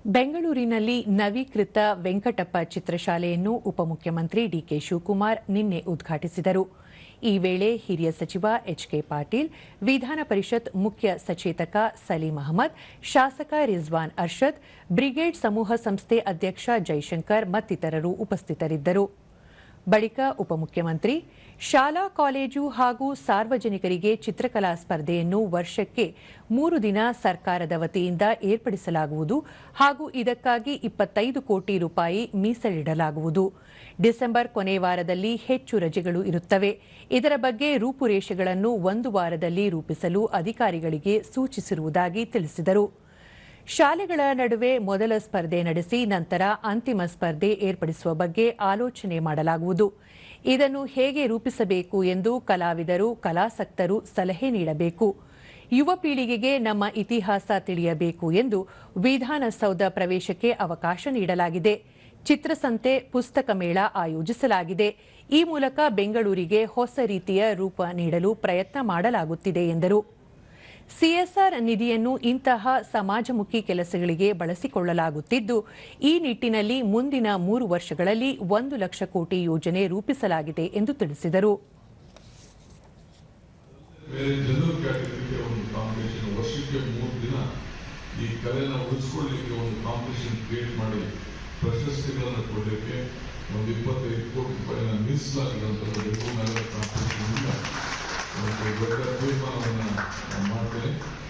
ಬೆಂಗಳೂರಿನಲ್ಲಿ ನವೀಕೃತ ವೆಂಕಟಪ್ಪ ಚಿತ್ರಶಾಲೆಯನ್ನು ಉಪಮುಖ್ಯಮಂತ್ರಿ ಡಿಕೆ ಶಿವಕುಮಾರ್ ನಿನ್ನೆ ಉದ್ಘಾಟಿಸಿದರು. ಈ ವೇಳೆ ಹಿರಿಯ ಸಚಿವ ಎಚ್ಕೆ ಪಾಟೀಲ್, ವಿಧಾನ ಪರಿಷತ್ ಮುಖ್ಯ ಸಚೇತಕ ಸಲೀಂ ಅಹಮದ್, ಶಾಸಕ ರಿಜ್ವಾನ್ ಅರ್ಷದ್, ಬ್ರಿಗೇಡ್ ಸಮೂಹ ಸಂಸ್ಥೆ ಅಧ್ಯಕ್ಷ ಜೈಶಂಕರ್ ಮತ್ತಿತರರು ಉಪಸ್ಥಿತರಿದ್ದರು. ಬಳಿಕ ಉಪಮುಖ್ಯಮಂತ್ರಿ ಶಾಲಾ ಕಾಲೇಜು ಹಾಗೂ ಸಾರ್ವಜನಿಕರಿಗೆ ಚಿತ್ರಕಲಾ ಸ್ಪರ್ಧೆಯನ್ನು ವರ್ಷಕ್ಕೆ 3 ದಿನ ಸರ್ಕಾರದ ವತಿಯಿಂದ ಏರ್ಪಡಿಸಲಾಗುವುದು ಹಾಗೂ ಇದಕ್ಕಾಗಿ 25 ಕೋಟಿ ರೂಪಾಯಿ ಮೀಸಲಿಡಲಾಗುವುದು. ಡಿಸೆಂಬರ್ ಕೊನೆ ವಾರದಲ್ಲಿ ಹೆಚ್ಚು ರಜೆಗಳು ಇರುತ್ತವೆ. ಇದರ ಬಗ್ಗೆ ರೂಪುರೇಷೆಗಳನ್ನು 1 ವಾರದಲ್ಲಿ ರೂಪಿಸಲು ಅಧಿಕಾರಿಗಳಿಗೆ ಸೂಚಿಸಿರುವುದಾಗಿ ತಿಳಿಸಿದರು. ಶಾಲೆಗಳ ನಡುವೆ ಮೊದಲ ಸ್ಪರ್ಧೆ ನಡೆಸಿ ನಂತರ ಅಂತಿಮ ಸ್ಪರ್ಧೆ ಏರ್ಪಡಿಸುವ ಬಗ್ಗೆ ಆಲೋಚನೆ ಮಾಡಲಾಗುವುದು. ಇದನ್ನು ಹೇಗೆ ರೂಪಿಸಬೇಕು ಎಂದು ಕಲಾವಿದರು, ಕಲಾಸಕ್ತರು ಸಲಹೆ ನೀಡಬೇಕು. ಯುವ ಪೀಳಿಗೆಗೆ ನಮ್ಮ ಇತಿಹಾಸ ತಿಳಿಯಬೇಕು ಎಂದು ವಿಧಾನಸೌಧ ಪ್ರವೇಶಕ್ಕೆ ಅವಕಾಶ ನೀಡಲಾಗಿದೆ. ಚಿತ್ರಸಂತೆ, ಪುಸ್ತಕ ಮೇಳ ಆಯೋಜಿಸಲಾಗಿದೆ. ಈ ಮೂಲಕ ಬೆಂಗಳೂರಿಗೆ ಹೊಸ ರೀತಿಯ ರೂಪ ನೀಡಲು ಪ್ರಯತ್ನ ಮಾಡಲಾಗುತ್ತಿದೆ ಎಂದರು. ಸಿಎಸ್ಆರ್ ನಿಧಿಯನ್ನು ಇಂತಹ ಸಮಾಜಮುಖಿ ಕೆಲಸಗಳಿಗೆ ಬಳಸಿಕೊಳ್ಳಲಾಗುತ್ತಿದ್ದು, ಈ ನಿಟ್ಟಿನಲ್ಲಿ ಮುಂದಿನ 3 ವರ್ಷಗಳಲ್ಲಿ 1 ಲಕ್ಷ ಕೋಟಿ ಯೋಜನೆ ರೂಪಿಸಲಾಗಿದೆ ಎಂದು ತಿಳಿಸಿದರು. ಪ್ರಶಸ್ತಿಗಳನ್ನು ಕೊಡಲಿಕ್ಕೆ 25 ಕೋಟಿ ರೂಪಾಯಿನ ಮೀಸಲಾಗಿರುವಂತಹ ದೊಡ್ಡ ತೀರ್ಮಾನವನ್ನು ಮಾಡ್ತೇನೆ.